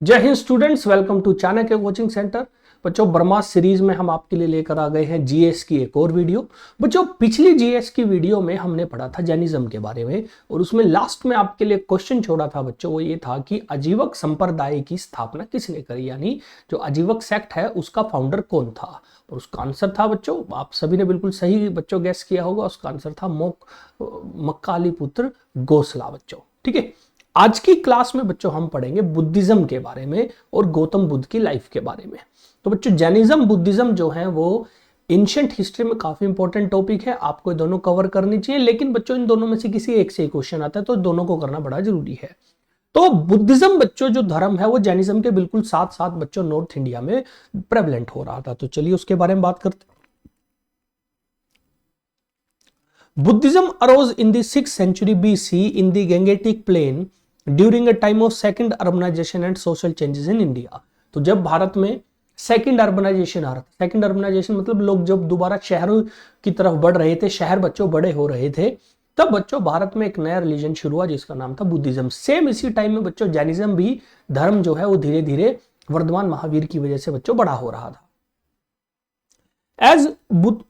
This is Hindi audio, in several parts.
जय हिंद students, welcome to Chanakya coaching centre. बच्चों, ब्रह्मास्त्र सीरीज में हम आपके लिए लेकर आ गए हैं जीएस की एक और वीडियो। बच्चों, पिछली जीएस की वीडियो में हमने पढ़ा था जैनिज्म के बारे में और उसमें लास्ट में आपके लिए क्वेश्चन छोड़ा था बच्चों। वो ये था कि अजीवक संप्रदाय की स्थापना किसने करी, यानी जो अजीवक सेक्ट है उसका फाउंडर कौन था। और उसका आंसर था बच्चों, आप सभी ने बिल्कुल सही बच्चों गैस किया होगा, उसका आंसर था मक्कालीपुत्र गोसला बच्चों। ठीक है, आज की क्लास में बच्चों हम पढ़ेंगे बुद्धिज्म के बारे में और गौतम बुद्ध की लाइफ के बारे में। तो बच्चों, जैनिज्म बुद्धिज्म जो है वो एंशिएंट हिस्ट्री में काफी इंपॉर्टेंट टॉपिक है, आपको दोनों कवर करनी चाहिए। लेकिन बच्चों, इन दोनों में से किसी एक से क्वेश्चन आता है तो दोनों को करना बड़ा जरूरी है। तो बुद्धिज्म बच्चों जो धर्म है वो जैनिज्म के बिल्कुल साथ साथ बच्चों नॉर्थ इंडिया में प्रेवलेंट हो रहा था। तो चलिए उसके बारे में बात करते हैं। Buddhism arose in the 6th century BC in the Gangetic Plain during a time of second urbanization and social changes in India। तो जब भारत में सेकंड अर्बनाइजेशन आ रहा था, सेकंड अर्बनाइजेशन मतलब लोग जब दोबारा शहरों की तरफ बढ़ रहे थे, शहर बच्चों बड़े हो रहे थे, तब बच्चों भारत में एक नया रिलीजन शुरू हुआ जिसका नाम था बुद्धिज्म। सेम इसी टाइम में बच्चों जैनिज्म भी धर्म जो है वो धीरे धीरे वर्धमान महावीर की वजह से बच्चों बड़ा हो रहा था। As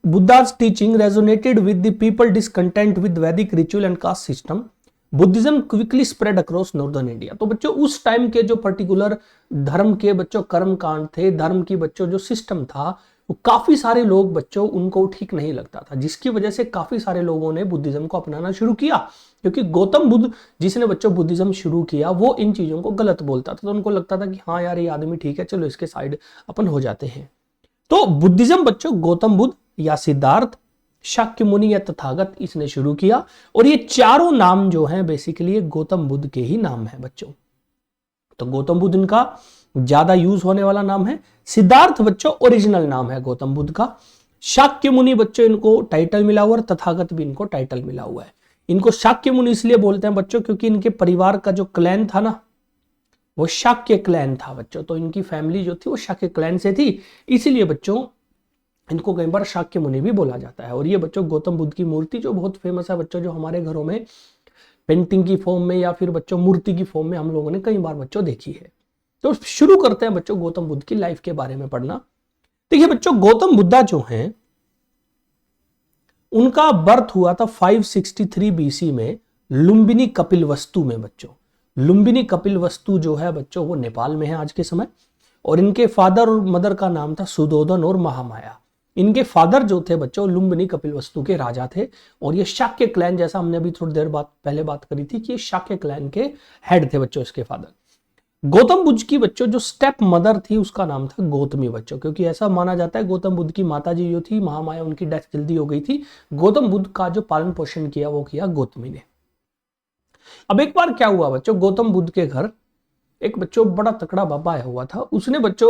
Buddha's teaching resonated with the people discontent with Vedic ritual and caste system, Buddhism quickly spread across northern India. तो बच्चों उस टाइम के जो पर्टिकुलर धर्म के बच्चों कर्म कांड थे, धर्म की बच्चों जो सिस्टम था, वो काफी सारे लोग बच्चों उनको ठीक नहीं लगता था, जिसकी वजह से काफी सारे लोगों ने बुद्धिज्म को अपनाना शुरू किया। क्योंकि गौतम बुद्ध जिसने बच्चों बुद्धिज्म शुरू किया वो इन चीजों को गलत बोलता था, तो उनको लगता था कि हाँ यार ये आदमी ठीक है, चलो इसके साइड अपन हो जाते हैं। तो बुद्धिज्म बच्चों गौतम बुद्ध या सिद्धार्थ, शाक्य मुनि या तथागत इसने शुरू किया। और ये चारों नाम जो हैं बेसिकली गौतम बुद्ध के ही नाम है बच्चों। तो गौतम बुद्ध इनका ज्यादा यूज होने वाला नाम है। सिद्धार्थ बच्चों ओरिजिनल नाम है गौतम बुद्ध का। शाक्य मुनि बच्चों इनको टाइटल मिला हुआ, और तथागत भी इनको टाइटल मिला हुआ है। इनको शाक्य मुनि इसलिए बोलते हैं बच्चों क्योंकि इनके परिवार का जो क्लैन था ना वो शाक्य क्लैन था बच्चों। तो इनकी फैमिली जो थी वो शाक्य क्लैन से थी, इसीलिए बच्चों इनको कई बार शाक्य मुनि भी बोला जाता है। और ये बच्चों गौतम बुद्ध की मूर्ति जो बहुत फेमस है बच्चों, जो हमारे घरों में पेंटिंग की फॉर्म में या फिर बच्चों मूर्ति की फॉर्म में हम लोगों ने कई बार बच्चों देखी है। तो शुरू करते हैं बच्चों गौतम बुद्ध की लाइफ के बारे में पढ़ना। देखिए बच्चों, गौतम बुद्धा जो हैं उनका बर्थ हुआ था 563 बीसी में लुम्बिनी कपिलवस्तु में बच्चों। लुम्बिनी कपिलवस्तु जो है बच्चों वो नेपाल में है आज के समय। और इनके फादर और मदर का नाम था सुदोधन और महामाया। इनके फादर जो थे बच्चों लुम्बिनी कपिलवस्तु के राजा थे। और ये शाक्य क्लैन, जैसा हमने अभी थोड़ी देर बाद पहले बात करी थी कि ये शाक्य क्लैन के हेड थे बच्चों इसके फादर। गौतम बुद्ध की बच्चों जो स्टेप मदर थी उसका नाम था गौतमी बच्चों, क्योंकि ऐसा माना जाता है गौतम बुद्ध की माता जी जो थी महामाया, उनकी डेथ जल्दी हो गई थी। गौतम बुद्ध का जो पालन पोषण किया वो किया गौतमी ने। अब एक बार क्या हुआ बच्चों, गौतम बुद्ध के घर एक बच्चों बड़ा तकड़ा बाबा आया हुआ था। उसने बच्चों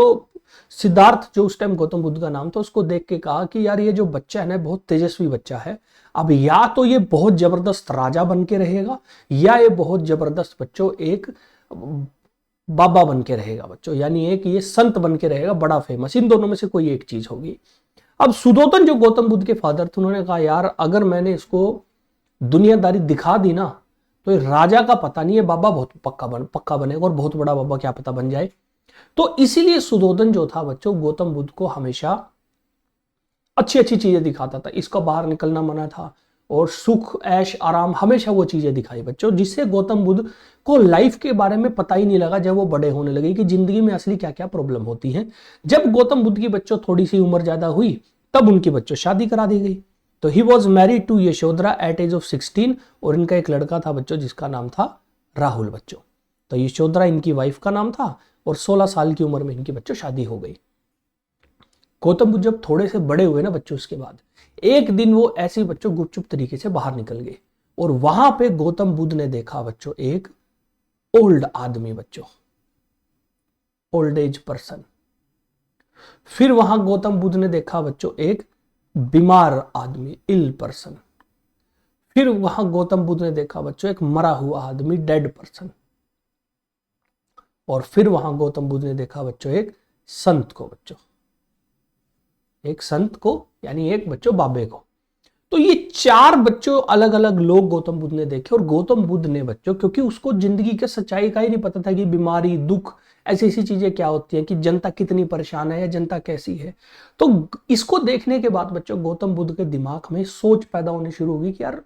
सिद्धार्थ जो उस टाइम गौतम बुद्ध का नाम था उसको देख के कहा कि यार ये जो बच्चा है ना बहुत तेजस्वी बच्चा है। अब या तो ये बहुत जबरदस्त राजा बन के रहेगा या ये बहुत जबरदस्त बच्चों एक बाबा बन के रहेगा बच्चों, यानी एक ये संत बन के रहेगा बड़ा फेमस। इन दोनों में से कोई एक चीज होगी। अब सुदोधन जो गौतम बुद्ध के फादर थे उन्होंने कहा यार अगर मैंने इसको दुनियादारी दिखा दी ना तो राजा का पता नहीं है, बाबा बहुत पक्का बनेगा और बहुत बड़ा बाबा क्या पता बन जाए। तो इसीलिए सुदोधन जो था बच्चों गौतम बुद्ध को हमेशा अच्छी अच्छी चीजें दिखाता था। इसका बाहर निकलना मना था और सुख ऐश आराम हमेशा वो चीजें दिखाई बच्चों, जिससे गौतम बुद्ध को लाइफ के बारे में पता ही नहीं लगा जब वो बड़े होने लगे कि जिंदगी में असली क्या क्या प्रॉब्लम होती है। जब गौतम बुद्ध की बच्चों थोड़ी सी उम्र ज्यादा हुई तब उनकी बच्चों शादी करा दी गई। तो he was married to Yashodhara at age of 16। और इनका एक लड़का था बच्चों जिसका नाम था राहुल बच्चों। तो यशोधरा इनकी वाइफ का नाम था और 16 साल की उम्र में इनकी बच्चों शादी हो गई। गौतम बुद्ध जब थोड़े से बड़े हुए ना बच्चों, उसके बाद एक दिन वो ऐसे बच्चों गुपचुप तरीके से बाहर निकल गए और वहां पे गौतम बुद्ध ने देखा बच्चों एक ओल्ड आदमी बच्चों, ओल्ड एज पर्सन। फिर वहां गौतम बुद्ध ने देखा बच्चों एक बीमार आदमी, इल पर्सन। फिर वहां गौतम बुद्ध ने देखा बच्चों एक मरा हुआ आदमी, डेड पर्सन। और फिर वहां गौतम बुद्ध ने देखा बच्चों एक संत को बच्चों, एक संत को यानी एक बच्चों बाबे को। तो ये चार बच्चों अलग अलग लोग गौतम बुद्ध ने देखे। और गौतम बुद्ध ने बच्चों क्योंकि उसको जिंदगी के सच्चाई का ही नहीं पता था कि बीमारी दुख ऐसी ऐसी चीजें क्या होती हैं कि जनता कितनी परेशान है या जनता कैसी है। तो इसको देखने के बाद बच्चों गौतम बुद्ध के दिमाग में सोच पैदा होनी शुरू होगी कि यार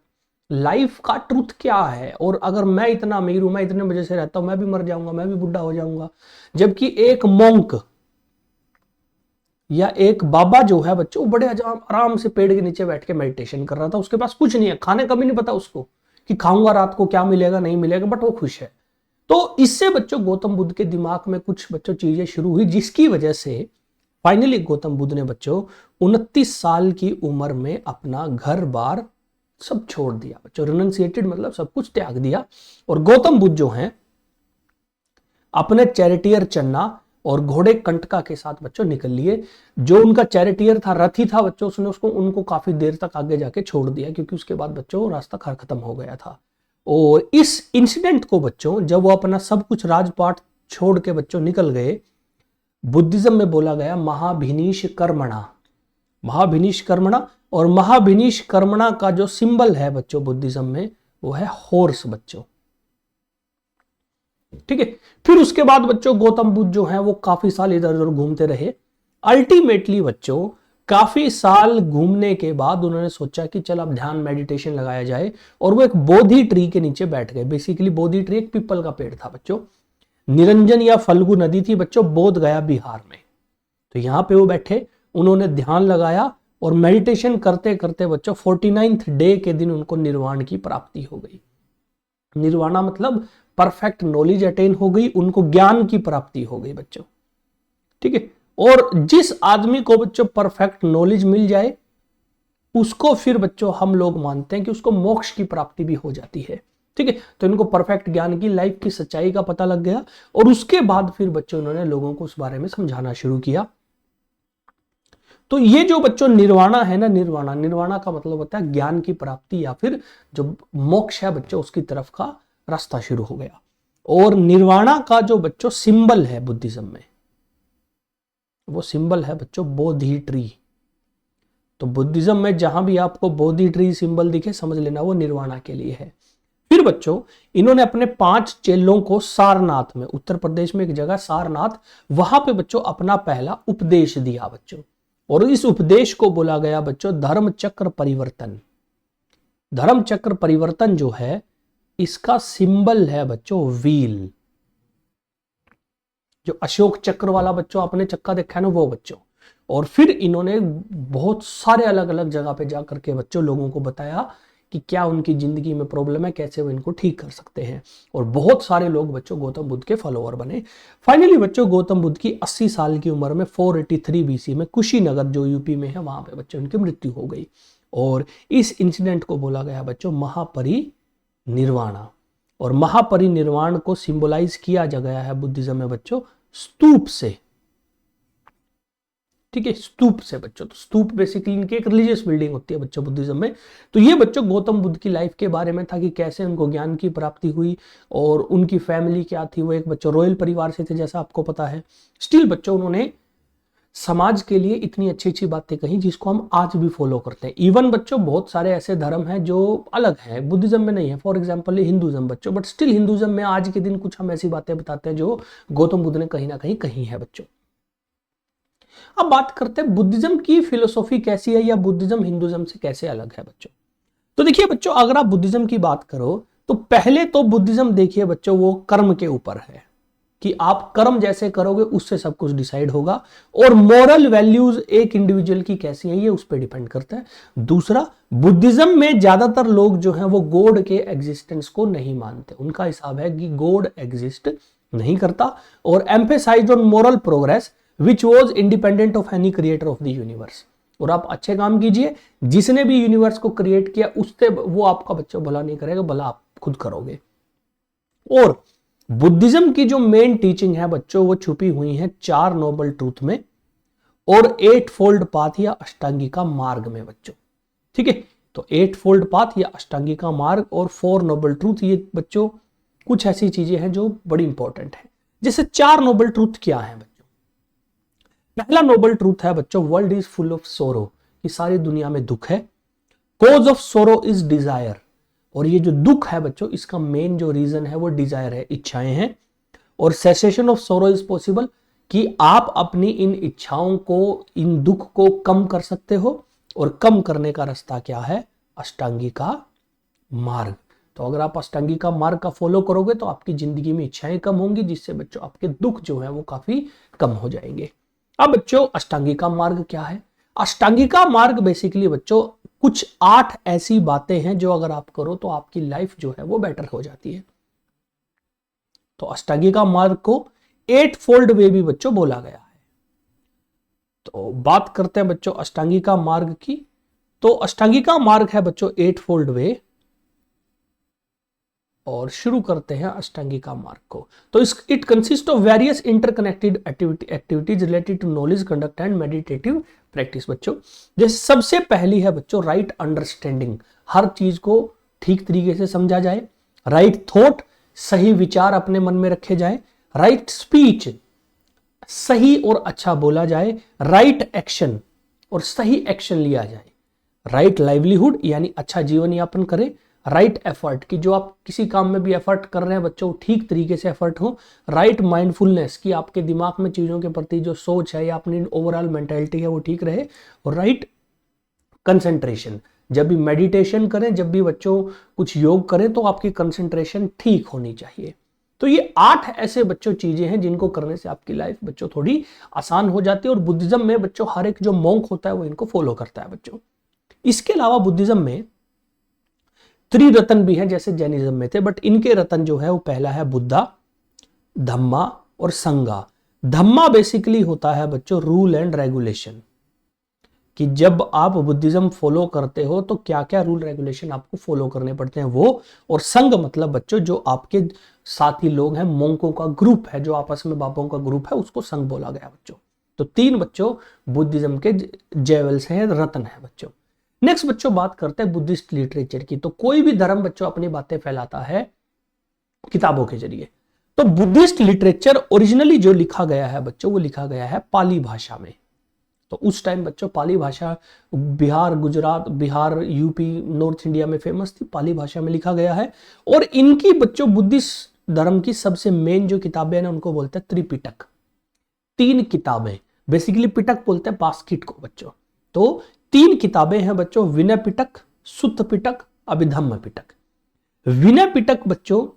लाइफ का ट्रुथ क्या है, और अगर मैं इतना अमीर हूं, मैं इतने मजे से रहता हूं, मैं भी मर जाऊंगा, मैं भी बुढ़ा हो जाऊंगा, जबकि एक मोंक या एक बाबा जो है बच्चों बड़े आराम से पेड़ के नीचे बैठ के मेडिटेशन कर रहा था, उसके पास कुछ नहीं है, खाने का भी नहीं पता उसको कि खाऊंगा रात को क्या मिलेगा नहीं मिलेगा, बट वो खुश है। तो इससे बच्चों गौतम बुद्ध के दिमाग में कुछ बच्चों चीजें शुरू हुई, जिसकी वजह से फाइनली गौतम बुद्ध ने बच्चों 29 साल की उम्र में अपना घर बार सब छोड़ दिया बच्चों, रिनंसिएटेड मतलब सब कुछ त्याग दिया। और गौतम बुद्ध जो हैं अपने चैरिटियर चन्ना और घोड़े कंटका के साथ बच्चों निकल लिए। जो उनका चैरिटियर था, रथी था बच्चों, उसने उनको काफी देर तक आगे जाके छोड़ दिया, क्योंकि उसके बाद बच्चों रास्ता खत्म हो गया था। और इस इंसिडेंट को बच्चों जब वो अपना सब कुछ राजपाट छोड़ के बच्चों निकल गए, बुद्धिज्म में बोला गया महाभिनिश कर्मणा, महाभिनिश कर्मणा। और महाभिनिश कर्मणा का जो सिंबल है बच्चों बुद्धिज्म में वो है हॉर्स बच्चों, ठीक है। फिर उसके बाद बच्चों गौतम बुद्ध जो है वो काफी साल इधर उधर घूमते रहे। अल्टीमेटली बच्चों काफी साल घूमने के बाद उन्होंने सोचा कि चल अब ध्यान मेडिटेशन लगाया जाए, और वो एक बोधि ट्री के नीचे बैठ गए। बेसिकली बोधि ट्री एक पीपल का पेड़ था बच्चों, निरंजन या फल्गु नदी थी बच्चों बोध गया बिहार में। तो यहां पे वो बैठे, उन्होंने ध्यान लगाया और मेडिटेशन करते करते बच्चों 49th डे के दिन उनको निर्वाण की प्राप्ति हो गई। निर्वाणा मतलब परफेक्ट नॉलेज अटेन हो गई, उनको ज्ञान की प्राप्ति हो गई बच्चों, ठीक है। और जिस आदमी को बच्चों परफेक्ट नॉलेज मिल जाए उसको फिर बच्चों हम लोग मानते हैं कि उसको मोक्ष की प्राप्ति भी हो जाती है, ठीक है। तो इनको परफेक्ट ज्ञान की, लाइफ की सच्चाई का पता लग गया, और उसके बाद फिर बच्चों इन्होंने लोगों को उस बारे में समझाना शुरू किया। तो ये जो बच्चों निर्वाणा है ना, निर्वाणा का मतलब होता है ज्ञान की प्राप्ति या फिर जो मोक्ष है बच्चों उसकी तरफ का रास्ता शुरू हो गया। और निर्वाणा का जो बच्चों सिंबल है बुद्धिज्म में, वो सिंबल है बच्चों बोधि ट्री। तो बुद्धिज्म में जहां भी आपको बोधि ट्री सिंबल दिखे समझ लेना वो निर्वाणा के लिए है। फिर बच्चों इन्होंने अपने 5 चेलों को सारनाथ में, उत्तर प्रदेश में एक जगह सारनाथ, वहां पे बच्चों अपना पहला उपदेश दिया बच्चों। और इस उपदेश को बोला गया बच्चों धर्म चक्र परिवर्तन। धर्म चक्र परिवर्तन जो है इसका सिंबल है बच्चों व्हील, जो अशोक चक्र वाला बच्चों आपने चक्का देखा है ना वो बच्चों। और फिर इन्होंने बहुत सारे अलग अलग जगह पे जा करके बच्चों लोगों को बताया कि क्या उनकी जिंदगी में प्रॉब्लम है, कैसे वो इनको ठीक कर सकते हैं। और बहुत सारे लोग बच्चों गौतम बुद्ध के फॉलोअर बने। फाइनली बच्चों गौतम बुद्ध की 80 साल की उम्र में 483 BC में कुशीनगर जो यूपी में है वहां पे बच्चों उनकी मृत्यु हो गई। और इस इंसिडेंट को बोला गया बच्चों महापरिनिर्वाणा। और महापरिनिर्वाण को सिंबलाइज किया जा गया है बुद्धिज्म में बच्चों स्तूप से, ठीक है, स्तूप से बच्चों। तो स्तूप बेसिकली इनकी एक रिलीजियस बिल्डिंग होती है बच्चों बुद्धिज्म में। तो ये बच्चों गौतम बुद्ध की लाइफ के बारे में था कि कैसे उनको ज्ञान की प्राप्ति हुई और उनकी फैमिली क्या थी। वो एक बच्चों रॉयल परिवार से थे जैसा आपको पता है। स्टिल बच्चों उन्होंने समाज के लिए इतनी अच्छी अच्छी बातें कही जिसको हम आज भी फॉलो करते हैं। इवन बच्चों बहुत सारे ऐसे धर्म हैं जो अलग हैं, बुद्धिज्म में नहीं है, फॉर एग्जांपल हिंदुज्म बच्चों, बट स्टिल हिंदुज्म में आज के दिन कुछ हम ऐसी बातें बताते हैं जो गौतम बुद्ध ने कहीं ना कहीं कही है बच्चों। अब बात करते हैं बुद्धिज्म की फिलोसॉफी कैसी है या बुद्धिज्म हिंदुज्म से कैसे अलग है बच्चों। तो देखिए बच्चों अगर आप बुद्धिज्म की बात करो तो पहले तो बुद्धिज्म देखिए बच्चों वो कर्म के ऊपर है कि आप कर्म जैसे करोगे उससे सब कुछ डिसाइड होगा। और मॉरल वैल्यूज एक इंडिविजुअल की कैसी है ये उस पर डिपेंड करता है। दूसरा, बुद्धिज्म में ज्यादातर लोग जो हैं वो गॉड के एग्जिस्टेंस को नहीं मानते। उनका हिसाब है कि गॉड एग्जिस्ट नहीं करता। और emphasise on moral progress which was independent of any creator of the universe. और आप अच्छे काम कीजिए, जिसने भी यूनिवर्स को क्रिएट किया उससे वो आपका बच्चा भला नहीं करेगा, भला आप खुद करोगे। और बुद्धिज्म की जो मेन टीचिंग है बच्चों वो छुपी हुई है 4 नोबल ट्रूथ में और 8 फोल्ड पाथ या अष्टांगिका मार्ग में बच्चों, ठीक है। तो 8 फोल्ड पाथ या अष्टांगिका मार्ग और 4 नोबल ट्रूथ, ये बच्चों कुछ ऐसी चीजें हैं जो बड़ी इंपॉर्टेंट है। जैसे 4 नोबल ट्रूथ क्या है बच्चों। पहला नोबल ट्रूथ है बच्चों वर्ल्ड इज फुल ऑफ सोरो, कि सारी दुनिया में दुख है। Cause of sorrow is desire, और ये जो दुख है बच्चों इसका मेन जो रीजन है वो डिजायर है, इच्छाएं हैं। और cessation of sorrow is possible, कि आप अपनी इन इच्छाओं को, इन दुख को कम कर सकते हो। और कम करने का रास्ता क्या है? अष्टांगी का मार्ग। तो अगर आप अष्टांगी का मार्ग का फॉलो करोगे तो आपकी जिंदगी में इच्छाएं कम होंगी, जिससे बच्चों आपके दुख जो है वो काफी कम हो जाएंगे। अब बच्चों अष्टांगी का मार्ग क्या है? अष्टांगी का मार्ग बेसिकली बच्चों कुछ 8 ऐसी बातें हैं जो अगर आप करो तो आपकी लाइफ जो है वो बेटर हो जाती है। तो अष्टांगी का मार्ग को 8 फोल्ड वे भी बच्चों बोला गया है। तो बात करते हैं बच्चों अष्टांगी का मार्ग की। तो अष्टांगी का मार्ग है बच्चों 8 फोल्ड वे, और शुरू करते हैं अष्टांगी का मार्ग को। तो it consist of various interconnected activities related to knowledge, conduct and meditative practice. बच्चों जैसे सबसे पहली है बच्चों राइट अंडरस्टैंडिंग, हर चीज को ठीक तरीके से समझा जाए। राइट थॉट, सही विचार अपने मन में रखे जाए। राइट स्पीच, सही और अच्छा बोला जाए। राइट एक्शन, और सही एक्शन लिया जाए। राइट लाइवलीहुड, यानी अच्छा जीवन यापन करें। राइट एफर्ट, कि जो आप किसी काम में भी एफर्ट कर रहे हैं बच्चों ठीक तरीके से एफर्ट हो। राइट माइंडफुलनेस, कि आपके दिमाग में चीजों के प्रति जो सोच है या अपनी ओवरऑल मेंटालिटी है वो ठीक रहे। और राइट कंसंट्रेशन, जब भी मेडिटेशन करें, जब भी बच्चों कुछ योग करें तो आपकी कंसंट्रेशन ठीक होनी चाहिए। तो ये 8 ऐसे बच्चों चीजें हैं जिनको करने से आपकी लाइफ बच्चों थोड़ी आसान हो जाती है। और बुद्धिज्म में बच्चों हर एक जो मॉन्क होता है वो इनको फॉलो करता है बच्चों। इसके अलावा बुद्धिज्म में त्रिरत्न भी है जैसे जैनिज्म में थे, बट इनके रत्न जो है वो पहला है बुद्धा, धम्मा और संगा। धम्मा बेसिकली होता है बच्चों रूल एंड रेगुलेशन, कि जब आप बुद्धिज्म फॉलो करते हो तो क्या क्या रूल रेगुलेशन आपको फॉलो करने पड़ते हैं वो। और संघ मतलब बच्चों जो आपके साथी लोग हैं, मोंकों का ग्रुप है, जो आपस में बापों का ग्रुप है, उसको संघ बोला गया बच्चों। तो 3 बच्चों बुद्धिज्म के जेवल्स हैं, रत्न है बच्चों। नेक्स्ट बच्चों बात करते हैं बुद्धिस्ट लिटरेचर की। तो कोई भी धर्म बच्चों अपनी बातें फैलाता है किताबों के जरिए। तो बुद्धिस्ट लिटरेचर ओरिजिनली जो लिखा गया है बच्चों, वो लिखा गया है पाली भाषा में। तो उस टाइम बच्चों पाली भाषा Bihar, Gujarat, Bihar, UP, north India में फेमस थी, पाली भाषा में लिखा गया है। और इनकी बच्चों बुद्धिस्ट धर्म की सबसे मेन जो किताबें हैं उनको बोलते हैं त्रिपिटक। 3 किताबें, बेसिकली पिटक बोलते हैं बास्केट को बच्चों। तो 3 किताबें हैं बच्चों, विनय पिटक, सुत्त पिटक, अभिधम्म पिटक। विनय पिटक बच्चों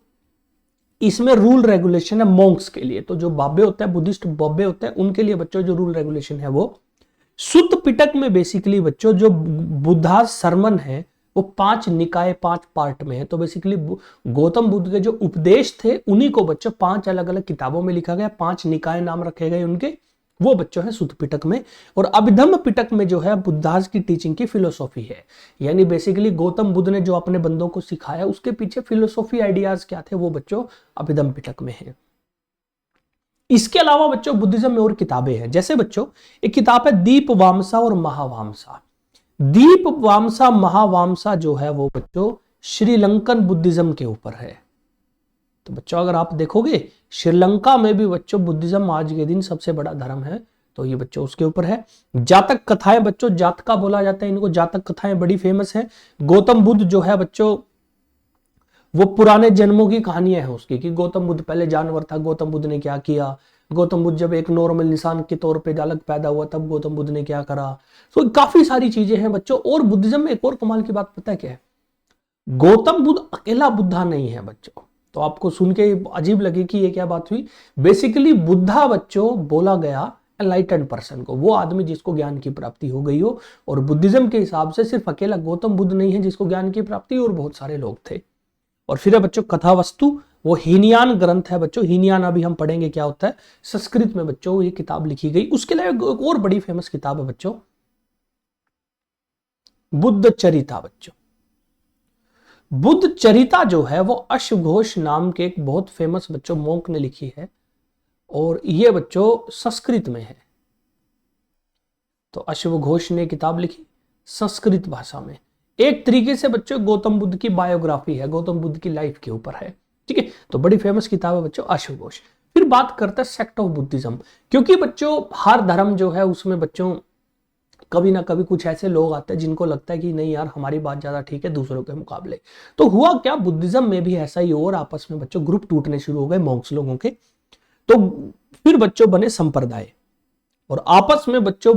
इसमें रूल रेगुलेशन है मॉन्क्स के लिए। तो जो बाबे होते हैं, बुद्धिस्ट बाबे होते हैं, उनके लिए बच्चों जो रूल रेगुलेशन है वो। सुत्त पिटक में बेसिकली बच्चों जो बुद्धा सरमन है वो 5 निकाय 5 पार्ट में है। तो बेसिकली गौतम बुद्ध के जो उपदेश थे उन्हीं को बच्चों 5 अलग अलग किताबों में लिखा गया, 5 निकाय नाम रखे गए उनके, वो बच्चों है सुत्त पिटक में। और अभिधम्म पिटक में जो है बुद्धास की टीचिंग की फिलोसॉफी है, यानी बेसिकली गौतम बुद्ध ने जो अपने बंदों को सिखाया उसके पीछे फिलोसॉफी आइडियाज क्या थे वो बच्चों अभिधम्म पिटक में है। इसके अलावा बच्चों बुद्धिज्म में और किताबें हैं, जैसे बच्चों एक किताब है दीप वामसा और महावामसा। दीप वामसा महावामसा जो है वो बच्चों श्रीलंकन बुद्धिज्म के ऊपर है। तो बच्चों अगर आप देखोगे श्रीलंका में भी बच्चों बुद्धिज्म आज के दिन सबसे बड़ा धर्म है, तो ये बच्चों उसके ऊपर है। जातक कथाएं बच्चों, जातका बोला जाता है इनको, जातक कथाएं बड़ी फेमस है। गौतम बुद्ध जो है बच्चों वो पुराने जन्मों की कहानियां हैं उसकी, कि गौतम बुद्ध पहले जानवर था, गौतम बुद्ध ने क्या किया, गौतम बुद्ध जब एक नॉर्मल इंसान के तौर पे अलग पैदा हुआ तब गौतम बुद्ध ने क्या करा। तो काफी सारी चीजें हैं बच्चों। और बुद्धिज्म में एक और कमाल की बात पता है क्या है, गौतम बुद्ध अकेला बुद्धा नहीं है बच्चों। तो आपको सुन के अजीब लगे कि ये क्या बात हुई। बेसिकली बुद्धा बच्चों बोला गया एनलाइटेंड पर्सन को, वो आदमी जिसको ज्ञान की प्राप्ति हो गई हो। और बुद्धिज्म के हिसाब से सिर्फ अकेला गौतम बुद्ध नहीं है जिसको ज्ञान की प्राप्ति, और बहुत सारे लोग थे। और फिर है बच्चों कथा वस्तु, वो हीनयान ग्रंथ है बच्चों। हीनयान अभी हम पढ़ेंगे क्या होता है, संस्कृत में बच्चों ये किताब लिखी गई। उसके अलावा एक और बड़ी फेमस किताब है बच्चों बुद्ध चरिता। बच्चों बुद्ध चरिता जो है वो अश्वघोष नाम के एक बहुत फेमस बच्चों मोंक ने लिखी है, और ये बच्चों संस्कृत में है। तो अश्वघोष ने किताब लिखी संस्कृत भाषा में। एक तरीके से बच्चों गौतम बुद्ध की बायोग्राफी है, गौतम बुद्ध की लाइफ के ऊपर है, ठीक है। तो बड़ी फेमस किताब है बच्चों अश्वघोष। फिर बात करते हैं सेक्ट ऑफ बुद्धिज्म, क्योंकि बच्चों हर धर्म जो है उसमें बच्चों कभी ना कभी कुछ ऐसे लोग आते हैं जिनको लगता है कि नहीं यार हमारी बात ज्यादा ठीक है दूसरों के मुकाबले। तो हुआ क्या, बुद्धिज्म में भी ऐसा ही, और आपस में बच्चों ग्रुप टूटने शुरू हो गए मॉन्क्स लोगों के। तो फिर बच्चों बने संप्रदाय, और आपस में बच्चों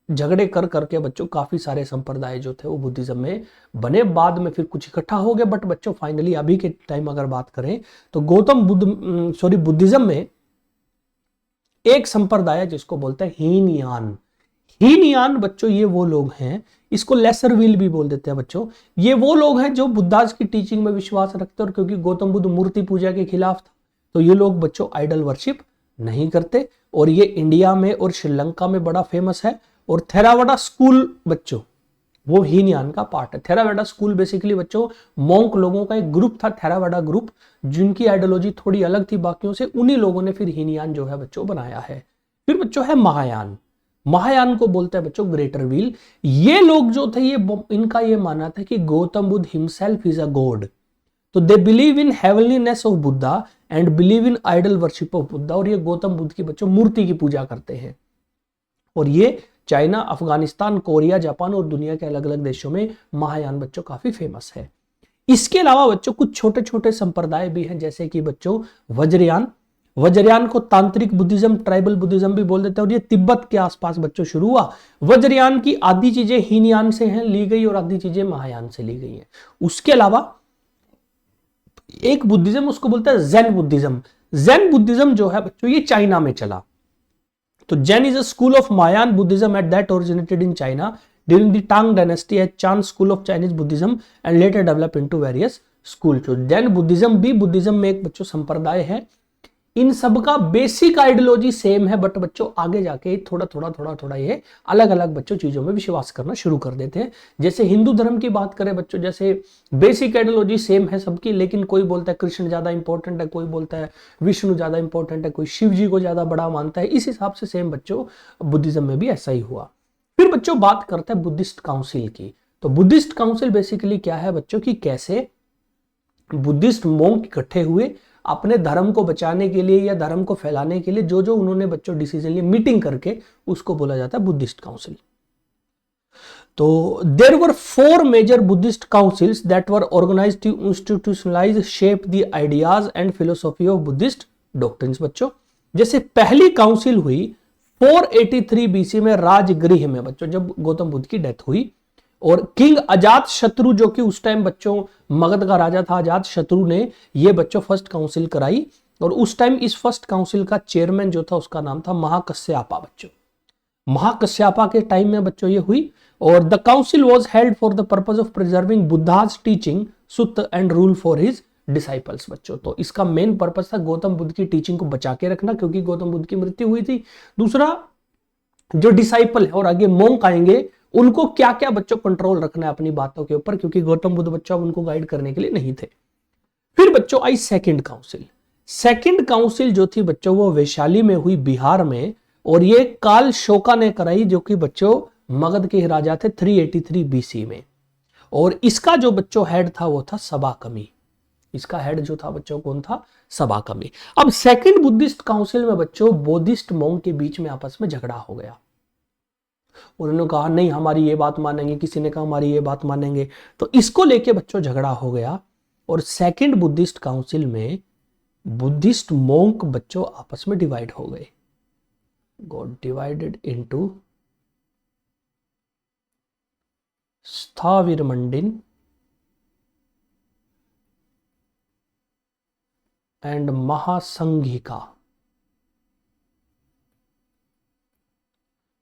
झगड़े कर करके बच्चों काफी सारे संप्रदाय जो थे वो बुद्धिज्म में बने। बाद में फिर कुछ इकट्ठा हो गए, बट बच्चों फाइनली अभी के टाइम अगर बात करें तो बुद्धिज्म में एक संप्रदाय जिसको बोलते हैं हीनयान। हीनयान बच्चों ये वो लोग हैं, इसको लेसर व्हील भी बोल देते हैं बच्चों। ये वो लोग हैं जो बुद्धाज की टीचिंग में विश्वास रखते हैं, और क्योंकि गौतम बुद्ध मूर्ति पूजा के खिलाफ था तो ये लोग बच्चों आइडल वर्शिप नहीं करते, और ये इंडिया में और श्रीलंका में बड़ा फेमस है। और थेरावाडा स्कूल बच्चों वो हीनयान का पार्ट है। थेरावाडा स्कूल बेसिकली बच्चों मॉन्क लोगों का एक ग्रुप था, थेरावाडा ग्रुप, जिनकी आइडियोलॉजी थोड़ी अलग थी बाकियों से, उन्हीं लोगों ने फिर हीनयान जो है बच्चों बनाया है। फिर बच्चों है महायान। महायान को बोलते हैं बच्चों ग्रेटर व्हील। ये लोग जो थे इनका ये मानना था कि Gautam Buddha himself is a god, तो they believe in heavenliness of Buddha and believe in idol worship of Buddha. और ये गौतम बुद्ध की बच्चों मूर्ति की पूजा करते हैं, और ये चाइना, अफगानिस्तान, कोरिया, जापान और दुनिया के अलग अलग देशों में महायान बच्चों काफी फेमस है। इसके अलावा बच्चों कुछ छोटे छोटे संप्रदाय भी हैं, जैसे कि बच्चों वज्रयान। वज्रयान को तांत्रिक बुद्धिज्म, ट्राइबल बुद्धिज्म भी बोल देते हैं, और ये तिब्बत के आसपास बच्चों शुरू हुआ। वज्रयान की आधी चीजें हीनयान से हैं ली गई, और आधी चीजें महायान से ली गई हैं। उसके अलावा एक बुद्धिज्म उसको बोलते हैं जैन बुद्धिज्म। जैन बुद्धिज्म जो है बच्चों ये चाइना में चला। तो Zen is a school of Mahayana Buddhism at that originated in China during the Tang dynasty at Chan school of Chinese Buddhism and later develop into various school. तो जैन बुद्धिज्म भी बुद्धिज्म में एक बच्चों संप्रदाय है। इन सब का बेसिक आइडियोलॉजी सेम है, बट बच्चों आगे जाके थोड़ा थोड़ा ये अलग अलग बच्चों चीजों में विश्वास करना शुरू कर देते हैं। जैसे हिंदू धर्म की बात करें बच्चों, जैसे बेसिक आइडियोलॉजी सेम है सबकी, लेकिन कोई बोलता है कृष्ण ज्यादा इंपॉर्टेंट है, कोई बोलता है विष्णु ज्यादा इंपॉर्टेंट है, कोई शिव जी को ज्यादा बड़ा मानता है। इस हिसाब से सेम बच्चों बुद्धिज्म में भी ऐसा ही हुआ। फिर बच्चों बात करते हैं बुद्धिस्ट काउंसिल की। तो बुद्धिस्ट काउंसिल बेसिकली क्या है बच्चों की, कैसे बुद्धिस्ट मोंक इकट्ठे हुए अपने धर्म को बचाने के लिए या धर्म को फैलाने के लिए, जो जो उन्होंने बच्चों डिसीजन लिए मीटिंग करके, उसको बोला जाता है बुद्धिस्ट काउंसिल। तो there were 4 major Buddhist councils that were organised to institutionalise shape the ideas and philosophy of Buddhist doctrines. बच्चों जैसे पहली काउंसिल हुई 483 बीसी में राजगृह में बच्चों, जब गौतम बुद्ध की डेथ हुई, और किंग अजात शत्रु जो कि उस टाइम बच्चों मगध का राजा था, अजात शत्रु ने ये बच्चों फर्स्ट काउंसिल कराई। और उस टाइम इस फर्स्ट काउंसिल का चेयरमैन जो था उसका नाम था महाकश्यपा। बच्चों महाकश्यपा के टाइम में बच्चों ये हुई। और the council was held for the purpose of preserving Buddha's teaching Sutta and rule for his disciples. बच्चों तो इसका मेन पर्पस था गौतम बुद्ध की टीचिंग को बचा के रखना, क्योंकि गौतम बुद्ध की मृत्यु हुई थी। दूसरा जो डिसाइपल है और आगे मोंक आएंगे, उनको क्या क्या बच्चों कंट्रोल रखना है अपनी बातों के ऊपर, क्योंकि गौतम बुद्ध बच्चों उनको गाइड करने के लिए नहीं थे। फिर बच्चों आई सेकंड काउंसिल। सेकंड काउंसिल जो थी बच्चों वो वैशाली में हुई, बिहार में, और ये काल शोका ने कराई, जो कि बच्चों मगध के राजा थे 383 बीसी में। और इसका जो बच्चों हेड था वो था सबाकमी। इसका हेड जो था बच्चों कौन था, सबाकमी। अब सेकंड बुद्धिस्ट काउंसिल में बच्चों बौद्धिस्ट मोंक के बीच में आपस में झगड़ा हो गया। उन्होंने कहा नहीं हमारी ये बात मानेंगे, किसी ने कहा हमारी ये बात मानेंगे, तो इसको लेके बच्चों झगड़ा हो गया। और सेकंड बुद्धिस्ट काउंसिल में बुद्धिस्ट मोंक बच्चों आपस में डिवाइड हो गए, got divided into Sthaviramandin and Mahasanghika.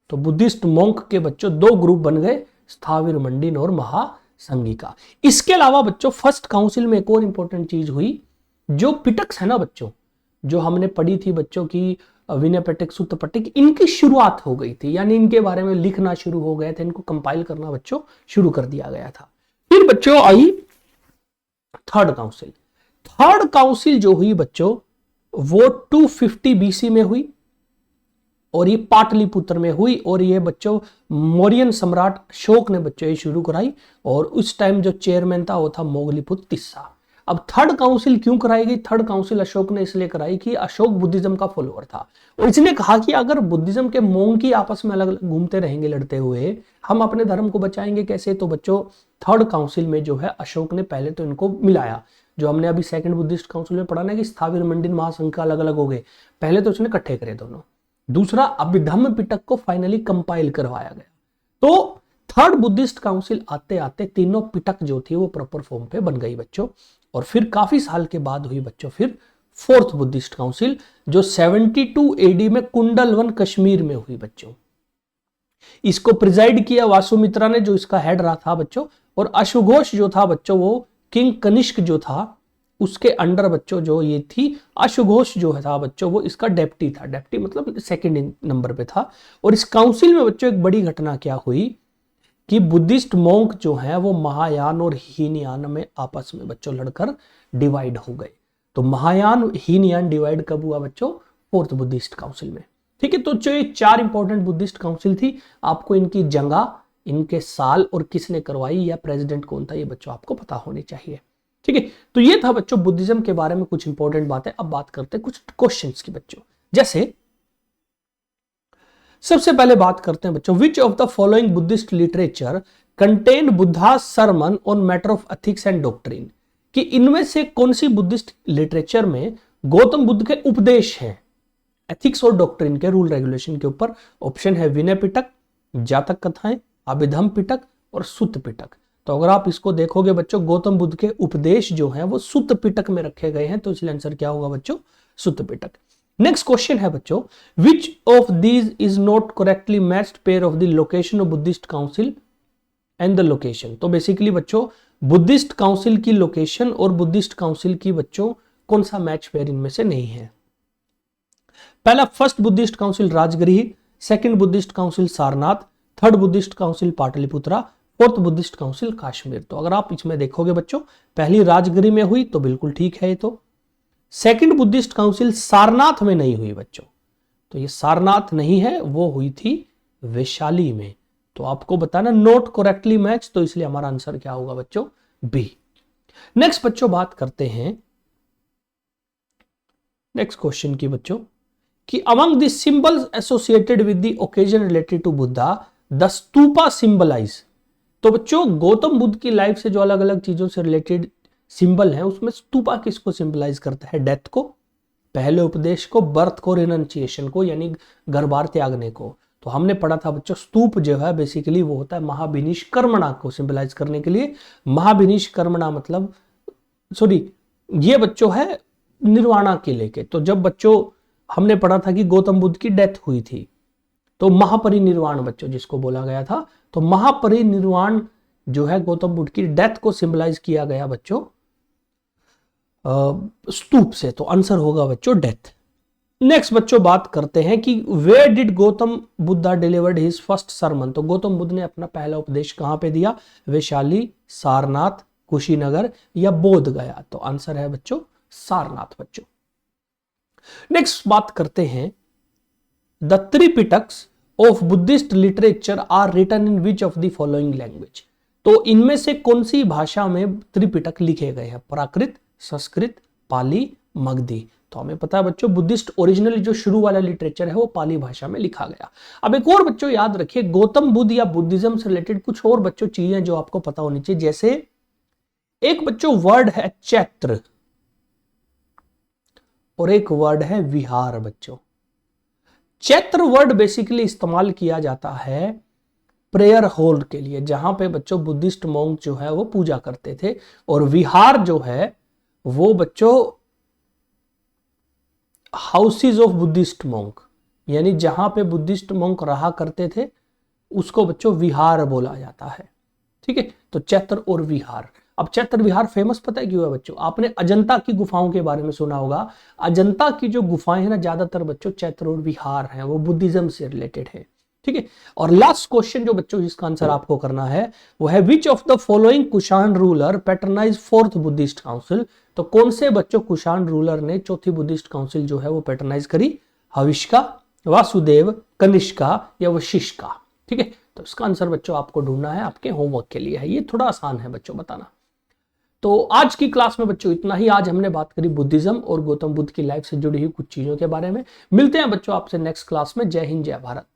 तो बुद्धिस्ट मोंक के बच्चों 2 ग्रुप बन गए, स्थाविरमंडिन और महासंघिका। इसके अलावा बच्चों फर्स्ट काउंसिल में एक और इंपॉर्टेंट चीज हुई, जो पिटक्स है ना बच्चों, जो हमने पढ़ी थी बच्चों की विनय पिटक, सुत्त पिटक, इनकी शुरुआत हो गई थी, यानी इनके बारे में लिखना शुरू हो गए थे, इनको कंपाइल करना बच्चों शुरू कर दिया गया था। फिर बच्चों आई थर्ड काउंसिल। थर्ड काउंसिल जो हुई बच्चों वो 250 बीसी में हुई, और ये पाटलिपुत्र में हुई, और ये बच्चों मौर्यन सम्राट अशोक ने बच्चों ये शुरू कराई। और उस टाइम जो चेयरमैन था वो था मोगलीपुत्र तिस्सा। अब थर्ड काउंसिल क्यों कराई गई? थर्ड काउंसिल अशोक ने इसलिए कराई कि अशोक बुद्धिज्म का फॉलोअर था, और इसने कहा कि अगर बुद्धिज्म के मोंकी आपस में अलग अलग घूमते रहेंगे लड़ते हुए, हम अपने धर्म को बचाएंगे कैसे? तो बच्चों थर्ड काउंसिल में जो है अशोक ने पहले तो इनको मिलाया, जो हमने अभी सेकंड बुद्धिस्ट काउंसिल में पढ़ा ना कि स्थावीर मंडिन महासंघ अलग अलग हो गए, पहले तो उसने इकट्ठे करे दोनों। दूसरा अभिधम्म पिटक को फाइनली कंपाइल करवाया गया। तो थर्ड बुद्धिस्ट काउंसिल आते आते तीनों पिटक जो थी वो प्रॉपर फॉर्म पे बन गई बच्चों, और फिर काफी साल के बाद हुई बच्चों फिर फोर्थ बुद्धिस्ट काउंसिल, जो 72 एडी में कुंडलवन कश्मीर में हुई बच्चों। इसको प्रिजाइड किया वासुमित्रा ने, जो इसका हेड रहा था बच्चों, और अशुघोष जो था बच्चों वो किंग कनिष्क जो था उसके अंडर बच्चों जो ये थी, अशुघोष जो था बच्चों वो इसका डेप्टी था। डेप्टी मतलब सेकंड नंबर पे था। और इस काउंसिल में बच्चों एक बड़ी घटना क्या हुई कि बुद्धिस्ट मोंक जो है वो महायान और हीनयान में आपस में बच्चों लड़कर डिवाइड हो गए। तो महायान हीनयान डिवाइड कब हुआ बच्चों? फोर्थ बुद्धिस्ट काउंसिल में। ठीक है, तो जो ये 4 इंपॉर्टेंट बुद्धिस्ट काउंसिल थी, आपको इनकी जगह, इनके साल और किसने करवाई या प्रेसिडेंट कौन था ये बच्चों आपको पता होनी चाहिए। ठीक है, तो ये था बच्चों बुद्धिज्म के बारे में कुछ इंपॉर्टेंट बातें। अब बात करते हैं कुछ क्वेश्चंस की बच्चों। जैसे सबसे पहले बात करते हैं बच्चों, which of the following Buddhist literature contain Buddha sermon on matter of ethics and doctrine, कि इनमें से कौन सी बुद्धिस्ट लिटरेचर में गौतम बुद्ध के उपदेश हैं एथिक्स और डॉक्ट्रिन के रूल रेगुलेशन के ऊपर। ऑप्शन है विनय पिटक, जातक कथाएं, अभिधम्म पिटक और सुत्त पिटक। तो अगर आप इसको देखोगे बच्चों, गौतम बुद्ध के उपदेश जो हैं वो सुत्त पिटक में रखे गए हैं, तो इसलिए आंसर क्या होगा बच्चों? सुत्त पिटक। नेक्स्ट क्वेश्चन है बच्चों, which of these is not correctly matched pair of the location of Buddhist council and the location. तो बेसिकली बच्चों बुद्धिस्ट काउंसिल की लोकेशन और बुद्धिस्ट काउंसिल की बच्चों कौन सा मैच पेयर इनमें से नहीं है? पहला, first Buddhist council Rajgriha, second Buddhist council Sarnath, third Buddhist council Pataliputra, fourth Buddhist council Kashmir. तो अगर आप इसमें देखोगे बच्चों, पहली राजगृह में हुई तो बिल्कुल ठीक है ये तो। सेकंड बुद्धिस्ट काउंसिल सारनाथ में नहीं हुई बच्चों, तो ये सारनाथ नहीं है, वो हुई थी वैशाली में। तो आपको बताना नोट करेक्टली मैच, तो इसलिए हमारा आंसर क्या होगा बच्चों? बी। नेक्स्ट बच्चों बात करते हैं नेक्स्ट क्वेश्चन की बच्चों, कि among the symbols associated with the occasion related to Buddha the stupa symbolise. तो बच्चों गौतम बुद्ध की लाइफ से जो अलग अलग चीजों से रिलेटेड सिंबल हैं, उसमें स्तूपा किसको सिंबलाइज करता है? डेथ को, पहले उपदेश को, बर्थ को, रिनंसिएशन को यानी गर्भार त्यागने को। तो हमने पढ़ा था बच्चों स्तूप जो है बेसिकली वो होता है महाभिनिष्कर्मणा को सिंबलाइज करने के लिए। महाभिनिष्कर्मणा मतलब ये बच्चों है निर्वाणा के लेके। तो जब बच्चों हमने पढ़ा था कि गौतम बुद्ध की डेथ हुई थी, तो महापरिनिर्वाण बच्चों जिसको बोला गया था, तो महापरिनिर्वाण जो है गौतम बुद्ध की डेथ को सिंबलाइज किया गया बच्चों स्तूप से। तो आंसर होगा बच्चों डेथ। नेक्स्ट बच्चों बात करते हैं कि where did Gautam Buddha delivered his first sermon. तो गौतम बुद्ध ने अपना पहला उपदेश कहां पे दिया? वैशाली, सारनाथ, कुशीनगर या बोध गया। तो आंसर है बच्चों सारनाथ बच्चों। नेक्स्ट बात करते हैं, the Tripitakas of Buddhist literature are written in which of the following language. तो इनमें से कौन सी भाषा में त्रिपिटक लिखे गए हैं? प्राकृत, संस्कृत, पाली, मगधी। तो हमें पता है बच्चों बुद्धिस्ट ओरिजिनली जो शुरू वाला लिटरेचर है वो पाली भाषा में लिखा गया। अब एक और बच्चों याद रखिए, गौतम बुद्ध या बुद्धिज्म से रिलेटेड कुछ और बच्चों चीजें जो आपको पता होनी चाहिए। जैसे एक बच्चों वर्ड है चैत्र और एक वर्ड है विहार बच्चों। चैत्र वर्ड बेसिकली इस्तेमाल किया जाता है प्रेयर हॉल के लिए, जहां पे बच्चों बुद्धिस्ट मॉन्क जो है वो पूजा करते थे। और विहार जो है वो बच्चों हाउसेज ऑफ बुद्धिस्ट मॉन्क, यानी जहां पे बुद्धिस्ट मॉन्क रहा करते थे उसको बच्चों विहार बोला जाता है। ठीक है, तो चैत्र और विहार। अब चैत्र विहार फेमस पता है क्यों है बच्चों? आपने अजंता की गुफाओं के बारे में सुना होगा। अजंता की जो गुफाएं हैं ना, ज्यादातर बच्चों चैत्र और विहार हैं, वो बुद्धिज्म से रिलेटेड है। ठीक है, और लास्ट क्वेश्चन जो बच्चों जिसका आंसर आपको करना है वो है विच of the following Kushan ruler patronise fourth Buddhist council. तो कौन से बच्चों कुषाण रूलर ने चौथी बुद्धिस्ट काउंसिल जो है वो पैटर्नाइज करी? हविष्का, वासुदेव, कनिष्का या वशिष्का। ठीक है, तो इसका आंसर बच्चों आपको ढूंढना है, आपके होमवर्क के लिए है। ये थोड़ा आसान है बच्चों बताना। तो आज की क्लास में बच्चों इतना ही। आज हमने बात करी बुद्धिज्म और गौतम बुद्ध की लाइफ से जुड़ी हुई कुछ चीजों के बारे में। मिलते हैं बच्चों आपसे नेक्स्ट क्लास में। जय हिंद, जय भारत।